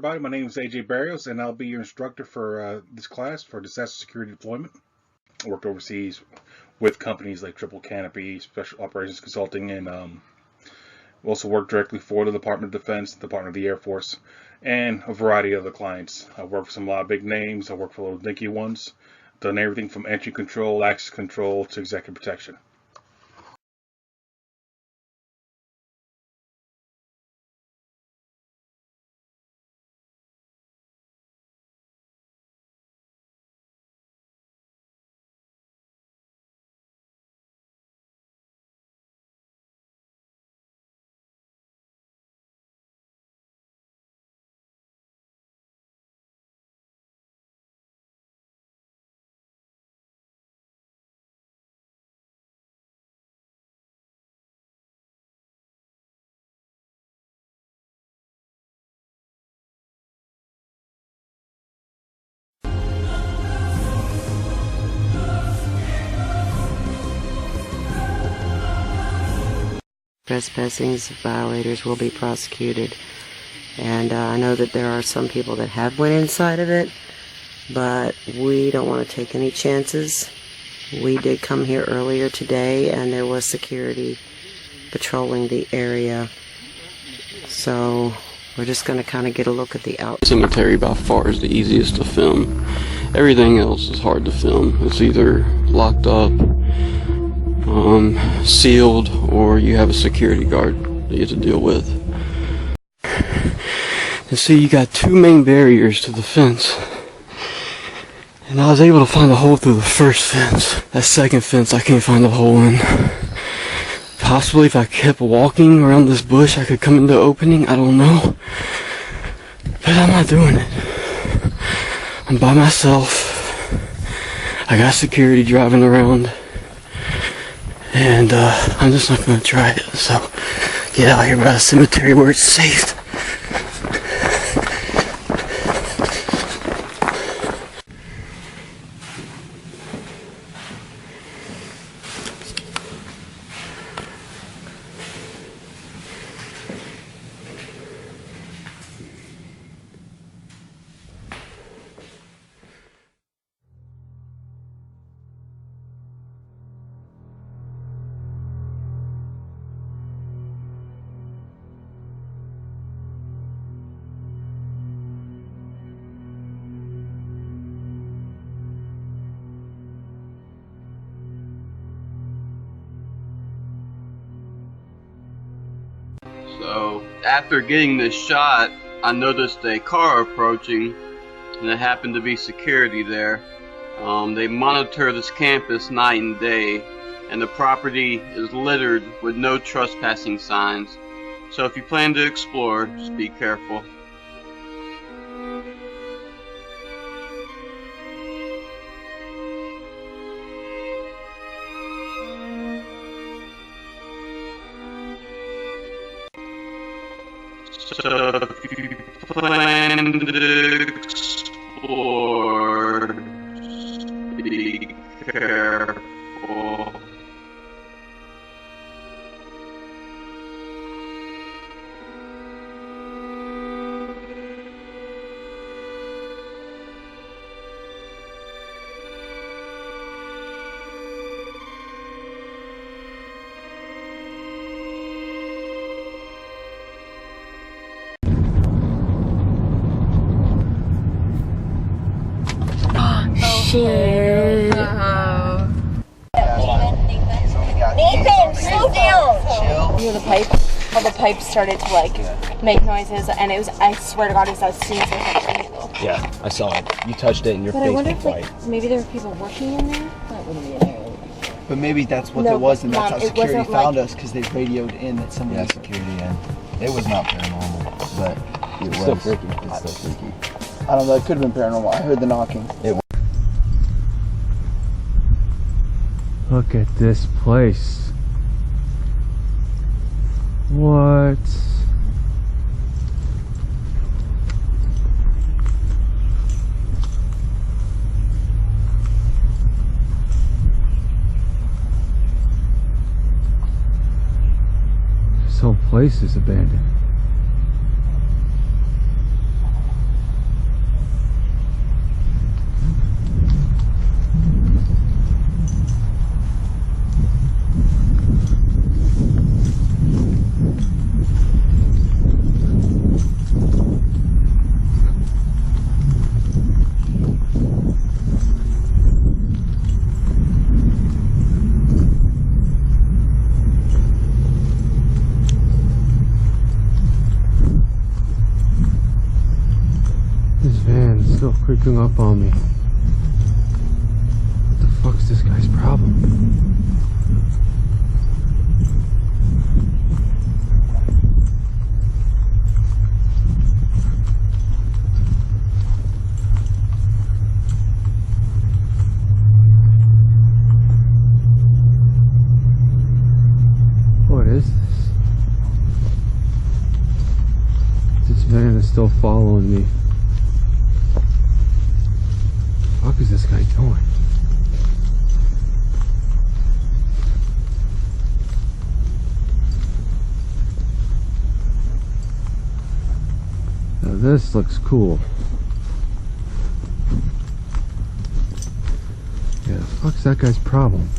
everybody. My name is AJ Barrios, and I'll be your instructor for this class for disaster security deployment. I worked overseas with companies like Triple Canopy, Special Operations Consulting, and also worked directly for the Department of Defense, the Department of the Air Force, and a variety of other clients. I worked for some a lot of big names. I worked for little dinky ones. Done everything from entry control, access control, to executive protection. Trespassing violators will be prosecuted, and I know that there are some people that have went inside of it, but we don't want to take any chances. We did come here earlier today, and there was security patrolling the area, so we're just going to kind of get a look at the outside. Cemetery by far is the easiest to film. Everything else is hard to film. It's either locked up, sealed, or you have a security guard that you have to deal with. And see, you got two main barriers to the fence, and I was able to find a hole through the first fence. That second fence I can't find a hole in. Possibly if I kept walking around this bush I could come into the opening, I don't know, but I'm not doing it. I'm by myself. I got security driving around, and I'm just not going to try it. So get out here by the cemetery where it's safe. So after getting this shot, I noticed a car approaching, and it happened to be security there. They monitor this campus night and day, and the property is littered with no trespassing signs. So if you plan to explore, just be careful. So if you plan to explore, be careful. Shit. Nathan, slow down! You know the pipe? How the pipe started to like make noises, and it was, I swear to God, it was as soon as I touched the handle. Yeah, I saw it. You touched it and your But face I wonder went if white. like, maybe there were people working in there? That wouldn't be in there. But maybe that's what No, it was, and that's Mom, how it wasn't security found like- us, because they radioed in that somebody. Yeah, security in. It was not paranormal, but it It's was. still freaky. It's still freaky. I don't know. It could have been paranormal. I heard the knocking. Look at this place. What? This whole place is abandoned. creeping up on me. What the fuck's this guy's problem? What is this? This man is still following me. What the fuck is this guy doing? Now this looks cool. Yeah, the fuck's that guy's problem?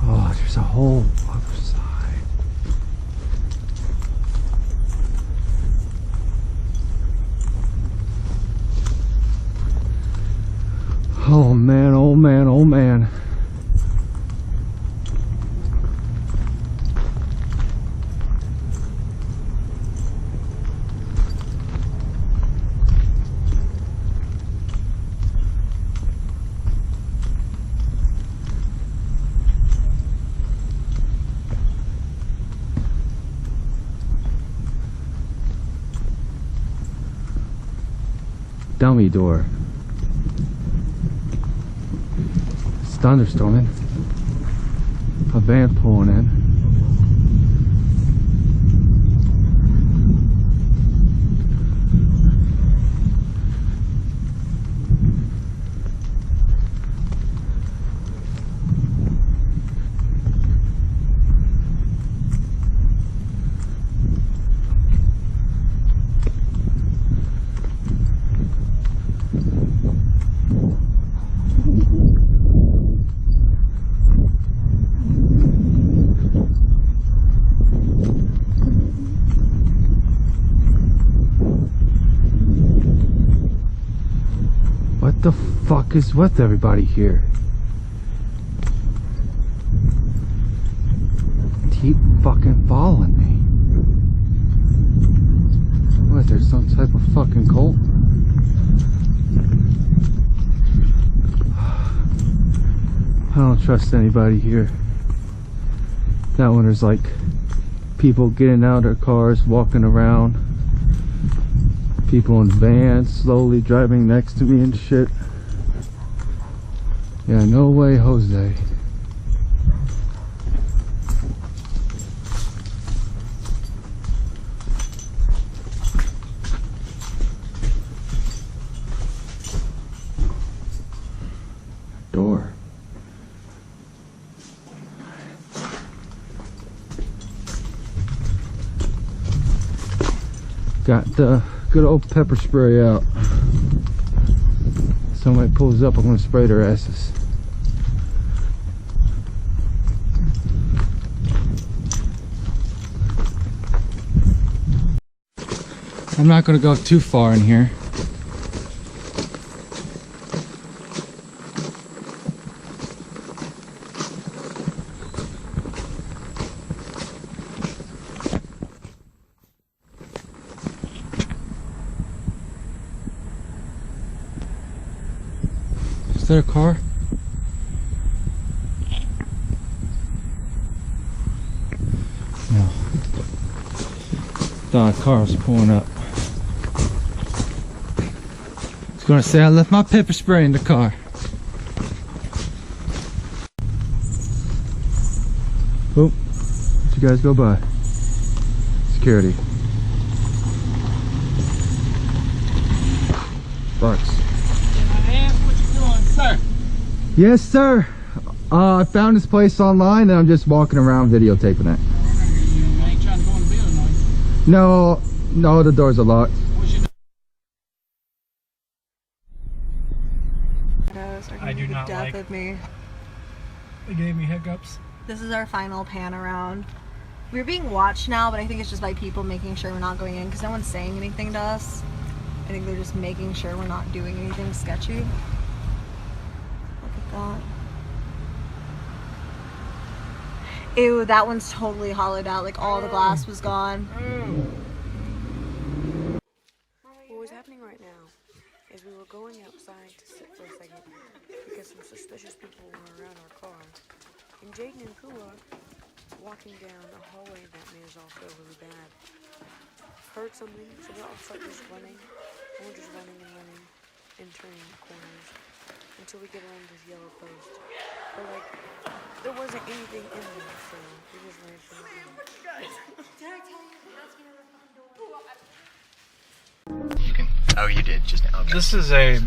Oh, there's a whole other side. Oh man, oh man, oh man. Dummy door. It's thunderstorming. A van pulling in. What the fuck is with everybody here? Keep fucking following me. What, there's some type of fucking cult? I don't trust anybody here. That one is like people getting out of their cars, walking around. People in vans slowly driving next to me and shit. Yeah, no way, Jose. Door. Got the good old pepper spray out. Somebody pulls up, I'm gonna spray their asses. I'm not gonna go too far in here. Is there a car? No. Thought a car was pulling up. I was gonna say I left my pepper spray in the car. Oh, let you guys go by. Security. Bucks. Yes, sir. I found this place online and I'm just walking around videotaping it. You ain't trying to go in the building, are you? No, no, the doors are locked. I do not like of me. They gave me hiccups. This is our final pan around. We're being watched now, but I think it's just by people making sure we're not going in because no one's saying anything to us. I think they're just making sure we're not doing anything sketchy. Look at that. Ew, that one's totally hollowed out. Like all the glass was gone. What was happening right now is we were going outside to sit for a second because some suspicious people were around our car. And Jaden and Pua, walking down a hallway that made us all feel really bad, heard something, so we all started just running. And we're just running and running and turning corners until we get around this yellow post. But like, there wasn't anything in there, so we just ran for the door. Did I tell you that's gonna rip You can. Oh, you did just now. Okay. This is a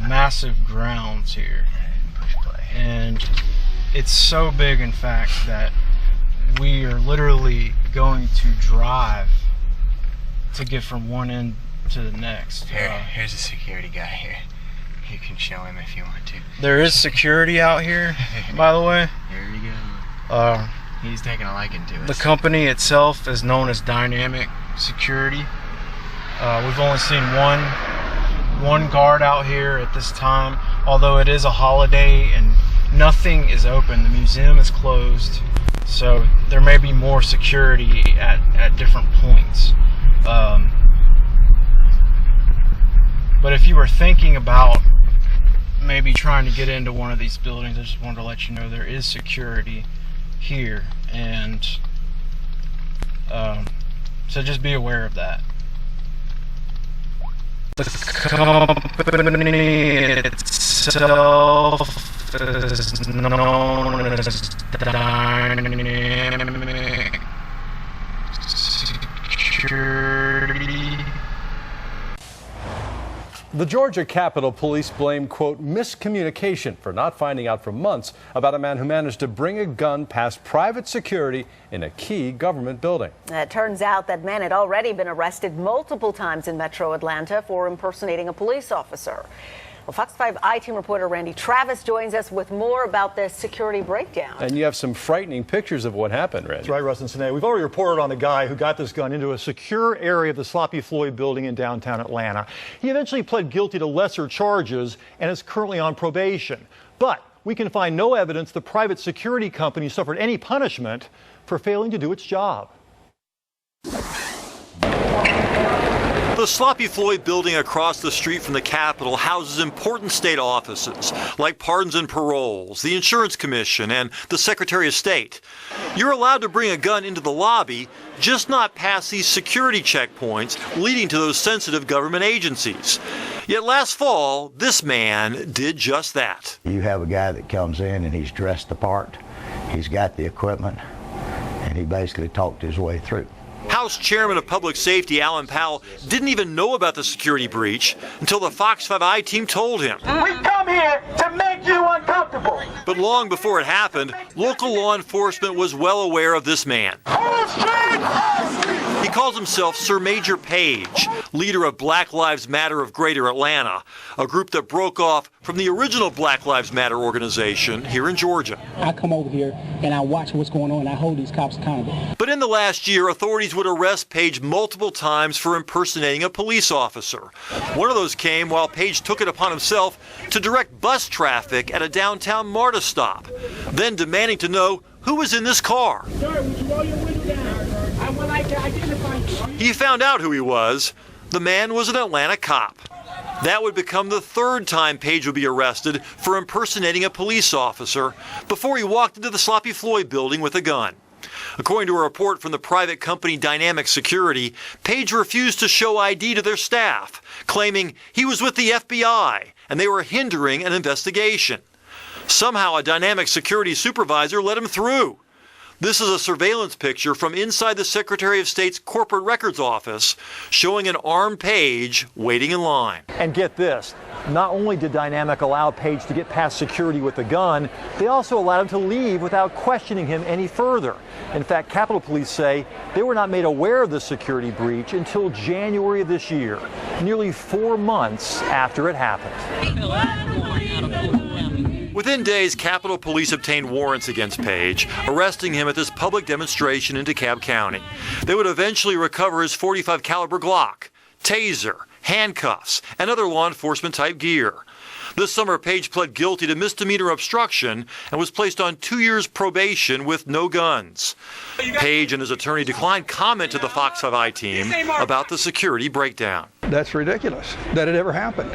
massive grounds here, Push play. and it's so big, in fact, that we are literally going to drive to get from one end to the next. Here's a security guy here. You can show him if you want to. There is security out here, by the way. Here we go. He's taking a liking to us. The company itself is known as Dynamic Security. We've only seen one guard out here at this time, although it is a holiday and nothing is open. The museum is closed, so there may be more security at different points. But if you were thinking about maybe trying to get into one of these buildings, I just wanted to let you know there is security here, and so just be aware of that. The company itself is known as Dynamic Security. The Georgia Capitol Police blame, quote, miscommunication for not finding out for months about a man who managed to bring a gun past private security in a key government building. It turns out that man had already been arrested multiple times in metro Atlanta for impersonating a police officer. Well, Fox 5 I-Team reporter Randy Travis joins us with more about this security breakdown. And you have some frightening pictures of what happened, Randy. That's right, Russ and Sinead. We've already reported on a guy who got this gun into a secure area of the Sloppy Floyd building in downtown Atlanta. He eventually pled guilty to lesser charges and is currently on probation. But we can find no evidence the private security company suffered any punishment for failing to do its job. The Sloppy Floyd building across the street from the Capitol houses important state offices like Pardons and Paroles, the Insurance Commission, and the Secretary of State. You're allowed to bring a gun into the lobby, just not past these security checkpoints leading to those sensitive government agencies. Yet last fall, this man did just that. You have a guy that comes in and he's dressed the part, he's got the equipment, and he basically talked his way through. House Chairman of Public Safety Alan Powell didn't even know about the security breach until the Fox 5 I-Team told him. We come here to make you uncomfortable. But long before it happened, local law enforcement was well aware of this man. He calls himself Sir Major Page, leader of Black Lives Matter of Greater Atlanta, a group that broke off from the original Black Lives Matter organization here in Georgia. I come over here and I watch what's going on and I hold these cops accountable. But in the last year, authorities would arrest Page multiple times for impersonating a police officer. One of those came while Page took it upon himself to direct bus traffic at a downtown MARTA stop, then demanding to know who was in this car. Sir, would you roll your window down? I would like to identify you. He found out who he was. The man was an Atlanta cop. That would become the third time Page would be arrested for impersonating a police officer before he walked into the Sloppy Floyd building with a gun. According to a report from the private company Dynamic Security, Page refused to show ID to their staff, claiming he was with the FBI and they were hindering an investigation. Somehow a Dynamic Security supervisor let him through. This is a surveillance picture from inside the Secretary of State's corporate records office showing an armed Page waiting in line. And get this, not only did Dynamic allow Page to get past security with the gun, they also allowed him to leave without questioning him any further. In fact, Capitol Police say they were not made aware of the security breach until January of this year, nearly 4 months after it happened. Within days, Capitol Police obtained warrants against Page, arresting him at this public demonstration in DeKalb County. They would eventually recover his .45 caliber Glock, taser, handcuffs, and other law enforcement type gear. This summer, Page pled guilty to misdemeanor obstruction and was placed on 2 years probation with no guns. Page and his attorney declined comment to the Fox 5i team about the security breakdown. That's ridiculous that it ever happened.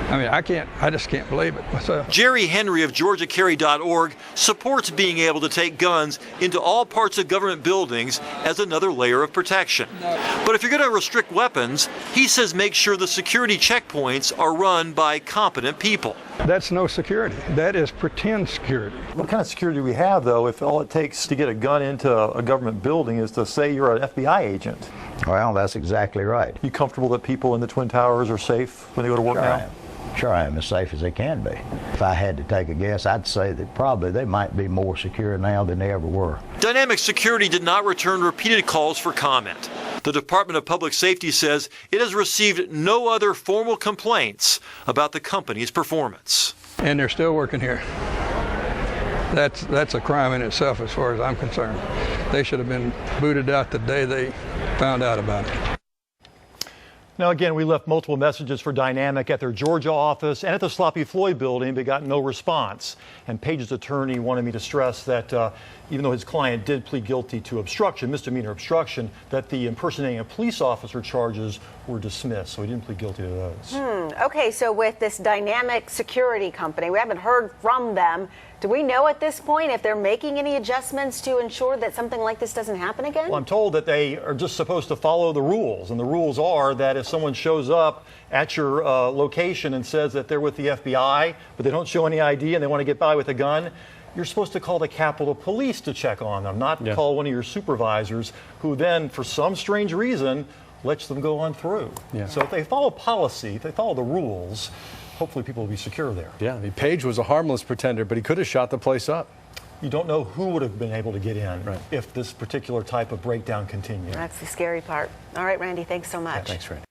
I mean, I just can't believe it myself. Jerry Henry of GeorgiaCarry.org supports being able to take guns into all parts of government buildings as another layer of protection. But if you're going to restrict weapons, he says make sure the security checkpoints are run by competent people. That's no security. That is pretend security. What kind of security do we have, though, if all it takes to get a gun into a government building is to say you're an FBI agent? Well, that's exactly right. You comfortable that people in the Twin Towers are safe when they go to work now? Sure, I am as safe as they can be. If I had to take a guess, I'd say that probably they might be more secure now than they ever were. Dynamic Security did not return repeated calls for comment. The Department of Public Safety says it has received no other formal complaints about the company's performance. And they're still working here. That's a crime in itself as far as I'm concerned. They should have been booted out the day they found out about it. Now, again, we left multiple messages for Dynamic at their Georgia office and at the Sloppy Floyd building, but got no response. And Page's attorney wanted me to stress that even though his client did plead guilty to obstruction, misdemeanor obstruction, that the impersonating a police officer charges were dismissed. So he didn't plead guilty to those. Okay, so with this Dynamic Security company, we haven't heard from them. Do we know at this point if they're making any adjustments to ensure that something like this doesn't happen again? Well, I'm told that they are just supposed to follow the rules. And the rules are that if someone shows up at your location and says that they're with the FBI, but they don't show any ID and they want to get by with a gun, you're supposed to call the Capitol Police to check on them, not call one of your supervisors, who then, for some strange reason, lets them go on through. So if they follow policy, if they follow the rules, hopefully people will be secure there. Yeah, I mean, Page was a harmless pretender, but he could have shot the place up. You don't know who would have been able to get in if this particular type of breakdown continued. That's the scary part. All right, Randy, thanks so much. Yeah, thanks, Randy.